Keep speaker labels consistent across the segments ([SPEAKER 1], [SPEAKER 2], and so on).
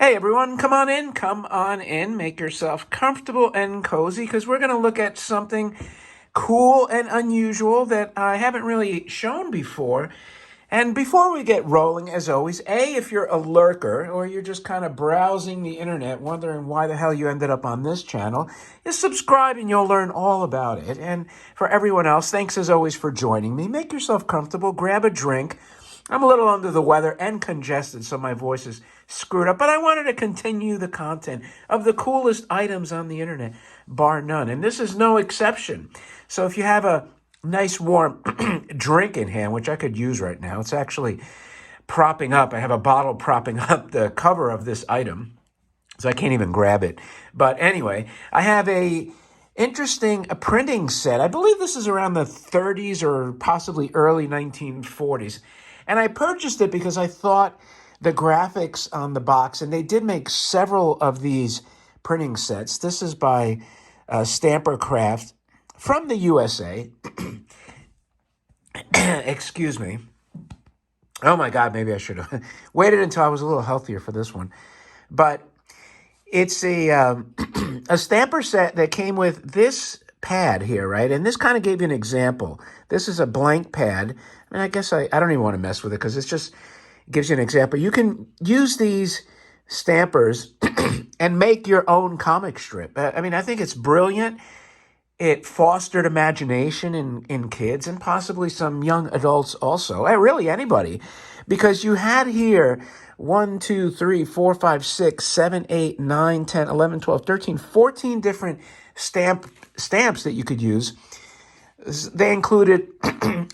[SPEAKER 1] Hey everyone, come on in, make yourself comfortable and cozy because we're going to look at something cool and unusual that I haven't really shown before. And before we get rolling, as always, if you're a lurker or you're just kind of browsing the internet, wondering why the hell you ended up on this channel, just subscribe and you'll learn all about it. And for everyone else, thanks as always for joining me. Make yourself comfortable, grab a drink. I'm a little under the weather and congested, so my voice is screwed up. But I wanted to continue the content of the coolest items on the internet, bar none. And this is no exception. So if you have a nice warm drink in hand, which I could use right now, it's actually propping up. I have a bottle propping up the cover of this item, so I can't even grab it. But anyway, I have a printing set. I believe this is around the 30s or possibly early 1940s. And I purchased it because I thought the graphics on the box, and they did make several of these printing sets. This is by StamperKraft from the USA. Excuse me. Oh my God, maybe I should have waited until I was a little healthier for this one. But it's a stamper set that came with this pad here, right? And this kind of gave you an example. This is a blank pad. I mean, I guess I don't even want to mess with it because it gives you an example. You can use these stampers and make your own comic strip. I mean, I think it's brilliant. It fostered imagination in kids and possibly some young adults also. Really anybody. Because you had here 1, 2, 3, 4, 5, 6, 7, 8, 9, 10, 11, 12, 13, 14 different stamps that you could use. They included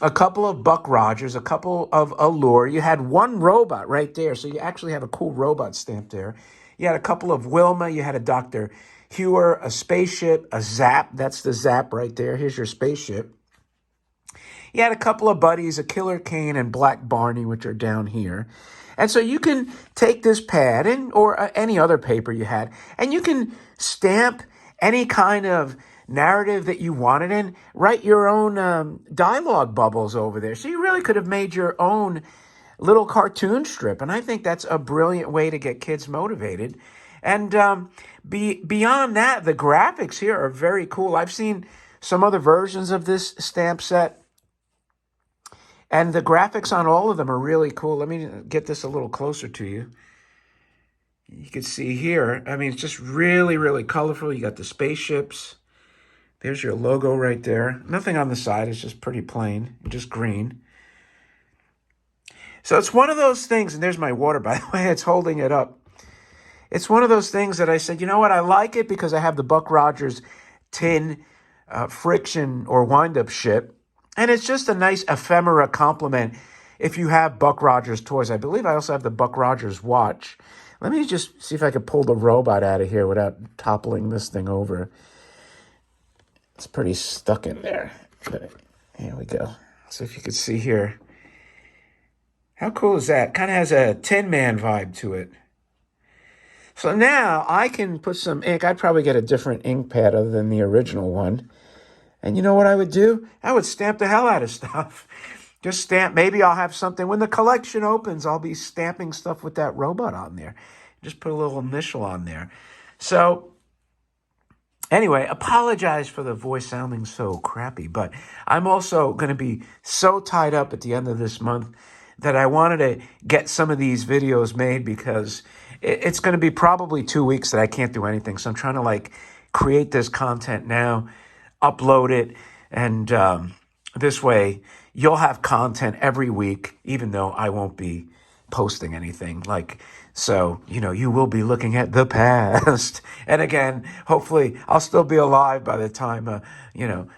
[SPEAKER 1] a couple of Buck Rogers, a couple of Allure. You had one robot right there, so you actually have a cool robot stamp there. You had a couple of Wilma. You had a Dr. Hewer, a spaceship, a Zap. That's the Zap right there. Here's your spaceship. You had a couple of buddies, a Killer Kane and Black Barney, which are down here. And so you can take this pad or any other paper you had, and you can stamp any kind of narrative that you wanted and write your own dialogue bubbles over there. So you really could have made your own little cartoon strip. And I think that's a brilliant way to get kids motivated. And beyond that, the graphics here are very cool. I've seen some other versions of this stamp set, and the graphics on all of them are really cool. Let me get this a little closer to you. You can see here, I mean, it's just really, really colorful. You got the spaceships. There's your logo right there. Nothing on the side. It's just pretty plain, just green. So it's one of those things, and there's my water, by the way. It's holding it up. It's one of those things that I said, you know what? I like it because I have the Buck Rogers tin friction or wind-up ship. And it's just a nice ephemera compliment if you have Buck Rogers toys. I believe I also have the Buck Rogers watch. Let me just see if I can pull the robot out of here without toppling this thing over. It's pretty stuck in there. But here we go. So if you could see here. How cool is that? Kind of has a Tin Man vibe to it. So now I can put some ink. I'd probably get a different ink pad other than the original one. And you know what I would do? I would stamp the hell out of stuff. Just stamp. Maybe I'll have something. When the collection opens, I'll be stamping stuff with that robot on there. Just put a little initial on there. So anyway, apologize for the voice sounding so crappy. But I'm also going to be so tied up at the end of this month that I wanted to get some of these videos made because it's going to be probably 2 weeks that I can't do anything. So I'm trying to create this content now, upload it, and this way you'll have content every week, even though I won't be posting anything. So, you will be looking at the past. And again, hopefully I'll still be alive by the time,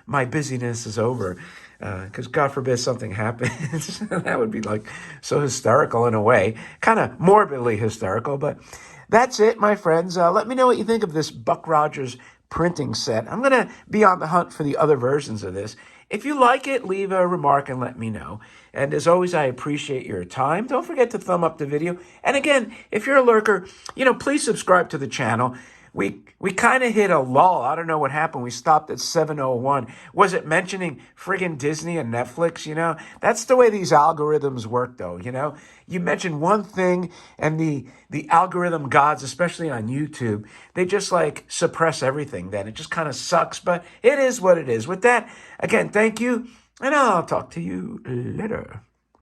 [SPEAKER 1] my busyness is over. Because God forbid something happens. That would be so hysterical in a way. Kind of morbidly hysterical. But that's it, my friends. Let me know what you think of this Buck Rogers printing set. I'm going to be on the hunt for the other versions of this. If you like it, leave a remark and let me know. And as always, I appreciate your time. Don't forget to thumb up the video. And again, if you're a lurker, please subscribe to the channel. we kind of hit a lull. I don't know what happened. We stopped at 7:01. Was it mentioning friggin' Disney and Netflix? That's the way these algorithms work, though. You mention one thing, and the algorithm gods, especially on YouTube, they just like suppress everything. Then it just kind of sucks. But it is what it is. With that, again, thank you, and I'll talk to you later.